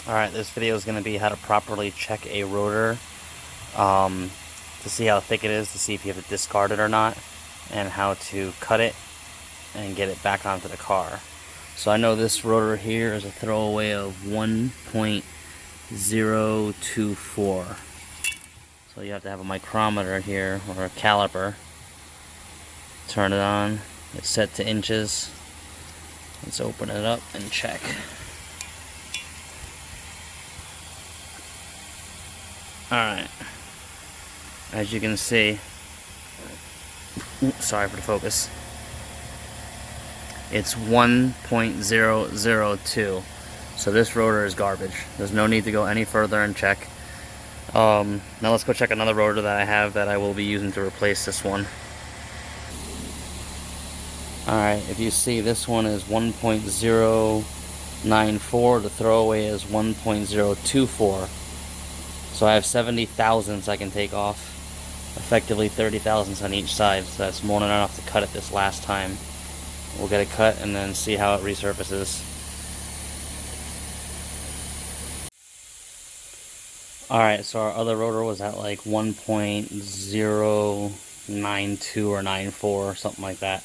Alright, this video is going to be how to properly check a rotor, to see how thick it is, to see if you have to discard it or not, and how to cut it and get it back onto the car. So I know this rotor here is a throwaway of 1.024. So you have to have a micrometer here, or a caliper. Turn it on, it's set to inches. Let's open it up and check. Alright, as you can see, sorry for the focus, it's 1.002. So this rotor is garbage. There's no need to go any further and check. Now let's go check another rotor that I have that I will be using to replace this one. Alright, if you see, this one is 1.094, the throwaway is 1.024. So I have 70 thousandths I can take off, effectively 30 thousandths on each side, so that's more than enough to cut it this last time. We'll get it cut and then see how it resurfaces. Alright, so our other rotor was at like 1.092 or 94, something like that.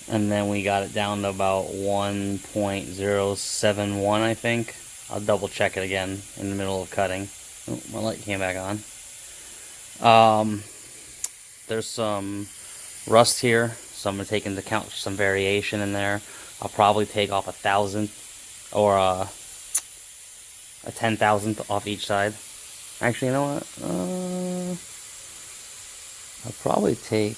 And then we got it down to about 1.071, I think. I'll double check it again in the middle of cutting. Oh, my light came back on. There's some rust here, so I'm going to take into account some variation in there. I'll probably take off 1,000th or a 10,000th off each side. Actually, you know what? I'll probably take,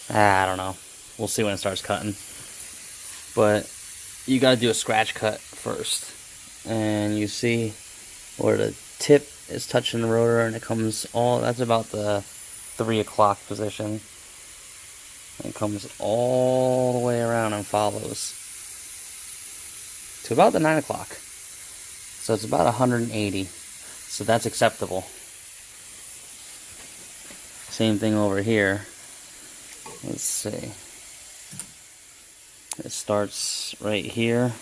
I don't know. We'll see when it starts cutting. But you got to do a scratch cut first. And you see where the tip is touching the rotor, and it comes all, that's about the 3 o'clock position. It comes all the way around and follows to about the 9 o'clock. So it's about 180. So that's acceptable. Same thing over here. Let's see. It starts right here.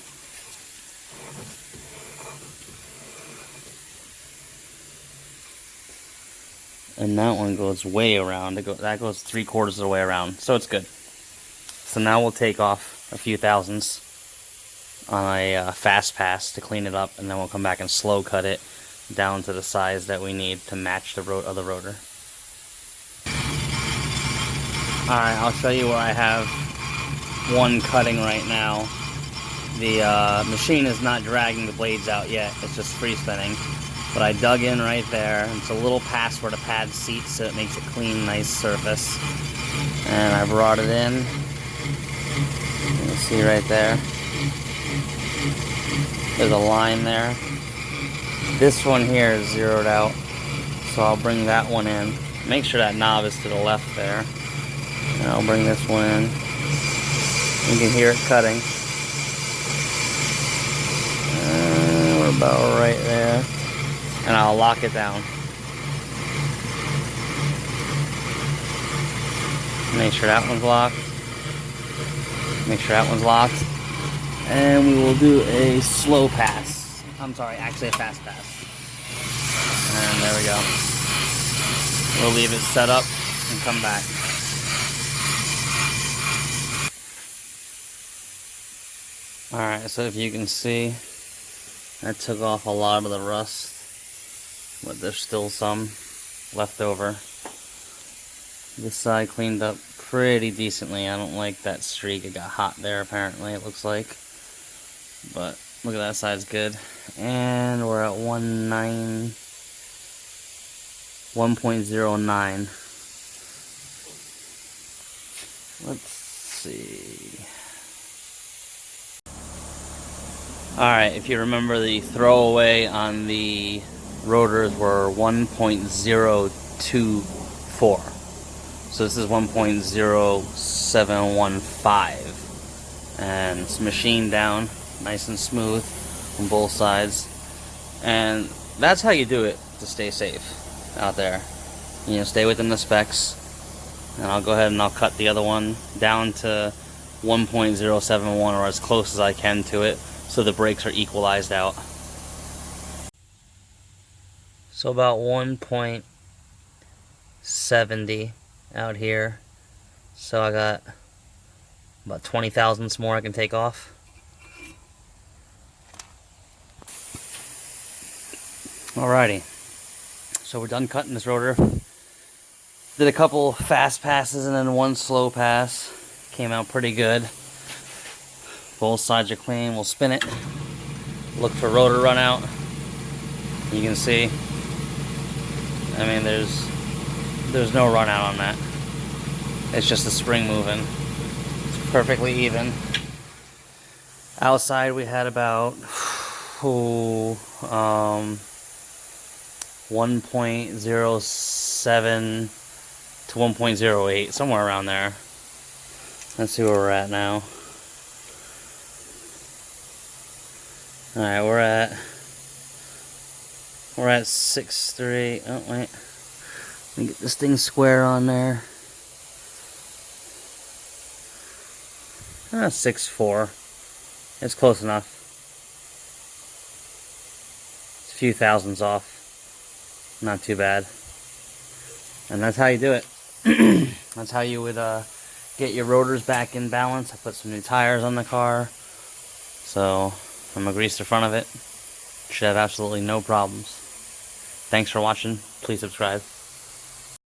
And that one goes way around. That goes 3/4 of the way around. So it's good. So now we'll take off a few thousandths on a fast pass to clean it up, and then we'll come back and slow cut it down to the size that we need to match the other rotor. Alright, I'll show you where I have one cutting right now. The machine is not dragging the blades out yet. It's just free spinning. But I dug in right there. It's a little past where the pad seats, so it makes a clean, nice surface. And I brought it in. You can see right there. There's a line there. This one here is zeroed out, so I'll bring that one in. Make sure that knob is to the left there. And I'll bring this one in. You can hear it cutting. We're about right there. And I'll lock it down. Make sure that one's locked. Make sure that one's locked. And we will do a slow pass. I'm sorry, actually a fast pass. And there we go. We'll leave it set up and come back. Alright, so if you can see, I took off a lot of the rust. But there's still some left over. This side cleaned up pretty decently. I don't like that streak. It got hot there, apparently, it looks like. But look at that side's good. And we're at 1.09. Let's see. Alright, if you remember, the throwaway on the rotors were 1.024. So this is 1.0715. And it's machined down nice and smooth on both sides. And that's how you do it to stay safe out there. You know, stay within the specs. And I'll go ahead and I'll cut the other one down to 1.071, or as close as I can to it, so the brakes are equalized out. So about 1.70 out here. So I got about 20 thousandths more I can take off. Alrighty, so we're done cutting this rotor. Did a couple fast passes and then one slow pass. Came out pretty good. Both sides are clean. We'll spin it. Look for rotor run out. You can see, I mean, there's no run out on that. It's just the spring moving. It's perfectly even. Outside we had about 1.07 to 1.08, somewhere around there. Let's see where we're at now. Alright, we're at 6.3. Oh wait, let me get this thing square on there. 6.4. It's close enough. It's a few thousandths off. Not too bad. And that's how you do it. That's how you would get your rotors back in balance. I put some new tires on the car, so I'm gonna grease the front of it. Should have absolutely no problems. Thanks for watching. Please subscribe.